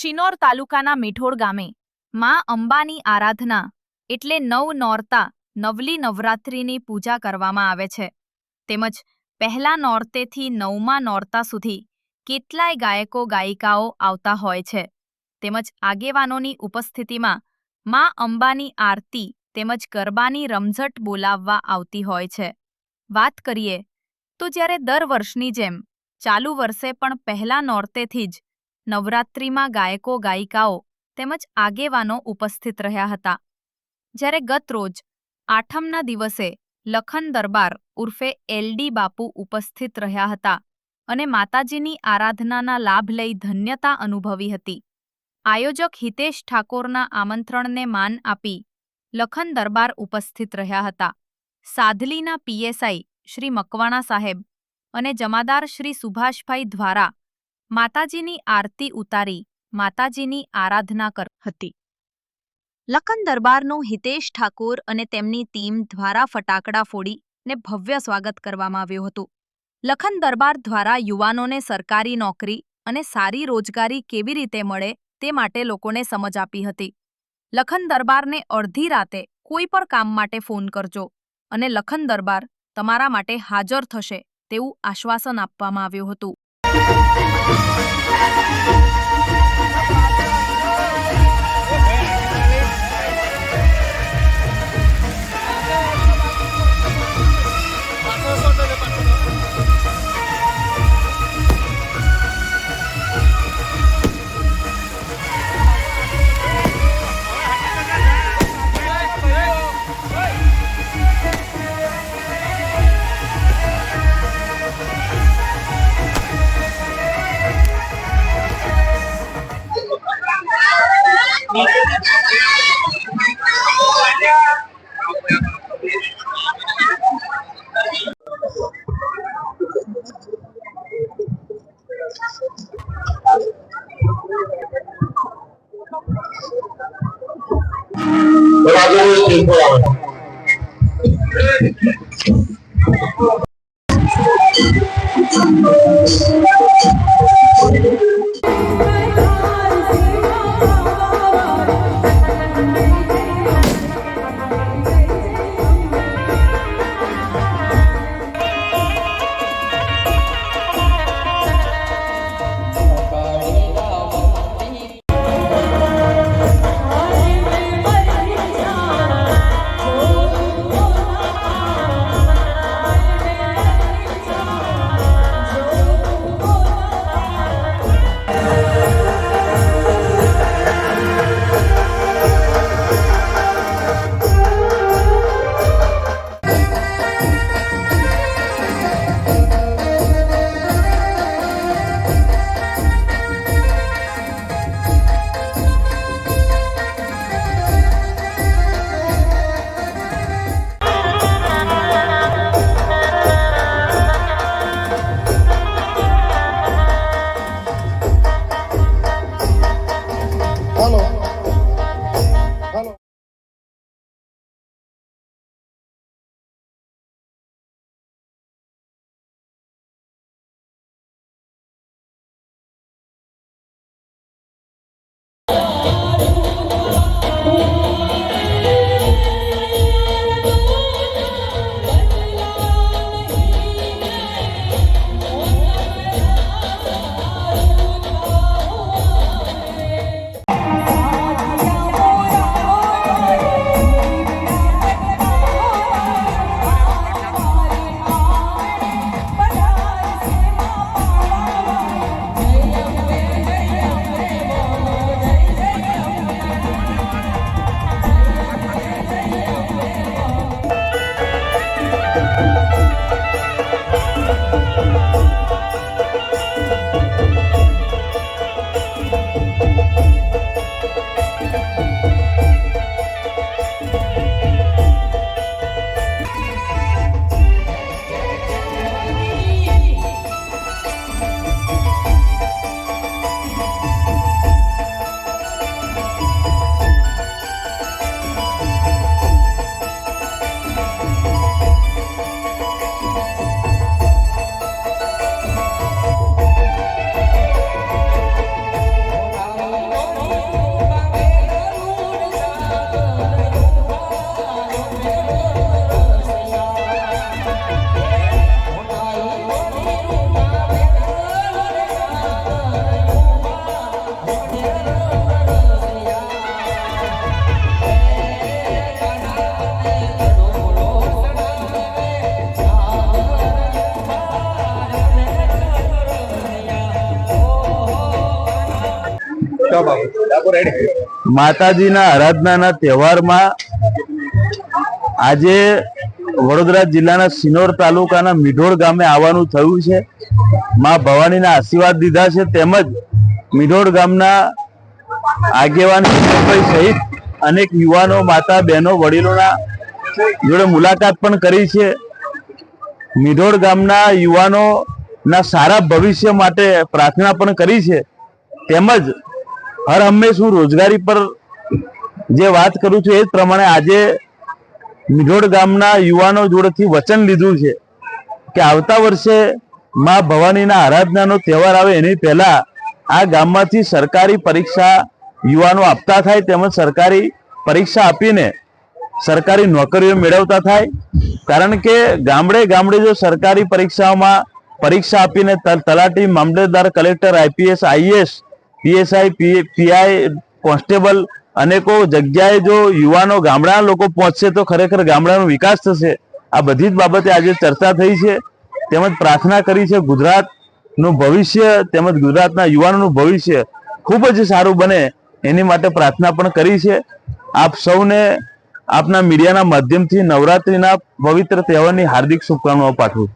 શિનોર તાલુકાના મીઠોડ ગામે માં અંબાની આરાધના એટલે નવ નોરતા નવલી નવરાત્રિની પૂજા કરવામાં આવે છે. તેમજ પહેલા નોરતેથી નવમા નોરતા સુધી કેટલાય ગાયકો ગાયિકાઓ આવતા હોય છે. તેમજ આગેવાનોની ઉપસ્થિતિમાં માં અંબાની આરતી તેમજ ગરબાની રમઝટ બોલાવવા આવતી હોય છે. વાત કરીએ તો જ્યારે દર વર્ષની જેમ ચાલુ વર્ષે પણ પહેલા નોરતેથી જ નવરાત્રિમાં ગાયકો ગાયિકાઓ તેમજ આગેવાનો ઉપસ્થિત રહ્યા હતા. જ્યારે ગત રોજ આઠમના દિવસે લખન દરબાર ઉર્ફે એલડી બાપુ ઉપસ્થિત રહ્યા હતા અને માતાજીની આરાધનાના લાભ લઈ ધન્યતા અનુભવી હતી. આયોજક હિતેશ ઠાકોરના આમંત્રણને માન આપી લખન દરબાર ઉપસ્થિત રહ્યા હતા. સાધલીના પીએસઆઈ શ્રી મકવાણા સાહેબ અને જમાદાર શ્રી સુભાષભાઈ દ્વારા માતાજીની આરતી ઉતારી માતાજીની આરાધના કરી હતી. લખન દરબારનું હિતેશ ઠાકોર અને તેમની ટીમ દ્વારા ફટાકડા ફોડી ને ભવ્ય સ્વાગત કરવામાં આવ્યું હતું. લખન દરબાર દ્વારા યુવાનોને સરકારી નોકરી અને સારી રોજગારી કેવી રીતે મળે તે માટે લોકોને સમજ આપી હતી. લખન દરબારને અડધી રાતે કોઈ પણ કામ માટે ફોન કરજો અને લખન દરબાર તમારા માટે હાજર થશે તેવું આશ્વાસન આપવામાં આવ્યું હતું. માતાજીના આરાધનાના તહેવારમાં આજે વડોદરા જિલ્લાના સિનોર તાલુકાના મીઢોળ ગામે આવવાનું થયું છે. માં ભવાનીના આશીર્વાદ દીધા છે. તેમજ મીઢોળ ગામના આગેવાન સહિત અનેક યુવાનો, માતા, બહેનો, વડીલોના જોડે મુલાકાત પણ કરી છે. મીઢોળ ગામના યુવાનોના સારા ભવિષ્ય માટે પ્રાર્થના પણ કરી છે. તેમજ હર હંમેશ હું રોજગારી પર જે વાત કરું છું એ જ પ્રમાણે આજે મીઢોળ ગામના યુવાનો જોડેથી વચન લીધું છે કે આવતા વર્ષે માં ભવાનીના આરાધનાનો તહેવાર આવે એની પહેલા આ ગામમાંથી સરકારી પરીક્ષા યુવાનો આપતા થાય, તેમજ સરકારી પરીક્ષા આપીને સરકારી નોકરીઓ મેળવતા થાય. કારણ કે ગામડે ગામડે જો સરકારી પરીક્ષાઓમાં પરીક્ષા આપીને તલાટી, મામલતદાર, collector, IPS, IAS, PSI, PI, constable અનેકો જગ્યાએ જો યુવાનો, ગામડાના લોકો પહોંચશે તો ખરેખર ગામડાનો વિકાસ થશે. આ બધી જ બાબતે આજે ચર્ચા થઈ છે. તેમજ પ્રાર્થના કરી છે ગુજરાતનું ભવિષ્ય તેમજ ગુજરાતના યુવાનોનું ભવિષ્ય ખૂબ જ સારું બને એની માટે પ્રાર્થના પણ કરી છે. આપ સૌને આપના મીડિયાના માધ્યમથી નવરાત્રિના પવિત્ર તહેવારની હાર્દિક શુભકામનાઓ પાઠવું.